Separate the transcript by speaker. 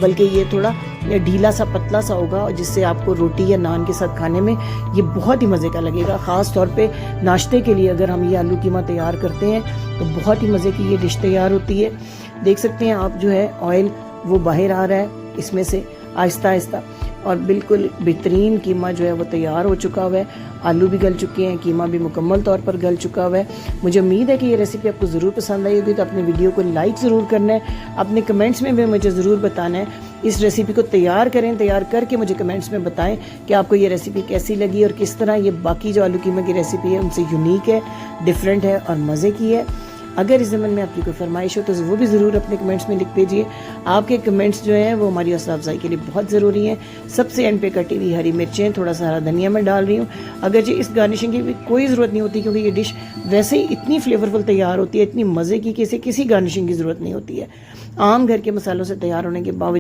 Speaker 1: बल्कि ये थोड़ा ढीला सा पतला सा होगा, जिससे आपको रोटी या नान के साथ खाने में ये बहुत ही मज़े का लगेगा। ख़ास तौर पे नाश्ते के लिए अगर हम ये आलू कीमा तैयार करते हैं तो बहुत ही मज़े की ये डिश तैयार होती है। देख सकते हैं आप जो है ऑयल वो बाहर आ रहा है इसमें से आहिस्ता आहिस्ता, और बिल्कुल बेहतरीन कीमा जो है वो तैयार हो चुका हुआ है। आलू भी गल चुके हैं, कीमा भी मुकम्मल तौर पर गल चुका हुआ है। मुझे उम्मीद है कि ये रेसिपी आपको ज़रूर पसंद आई होगी, तो अपने वीडियो को लाइक ज़रूर करना है, अपने कमेंट्स में भी मुझे ज़रूर बताना है। इस रेसिपी को तैयार करें, तैयार करके मुझे कमेंट्स में बताएं कि आपको ये रेसिपी कैसी लगी और किस तरह ये बाकी जो आलू कीमा की रेसिपी है उनसे यूनिक है, डिफरेंट है और मज़े की है। अगर इस ज़मन में आपकी कोई फरमाइश हो तो वो भी ज़रूर अपने कमेंट्स में लिख भेजिए। आपके कमेंट्स जो हैं वो हमारी हौसला अफजाई के लिए बहुत ज़रूरी हैं। सबसे एंड पे कटी हुई हरी मिर्चें, थोड़ा सा हरा धनिया मैं डाल रही हूँ। अगर जी इस गार्निशिंग की भी कोई ज़रूरत नहीं होती, क्योंकि ये डिश वैसे ही इतनी फ्लेवरफुल तैयार होती है, इतनी मज़े की, किसी गार्निशिंग की ज़रूरत नहीं होती है। आम घर के मसालों से तैयार होने के बावजूद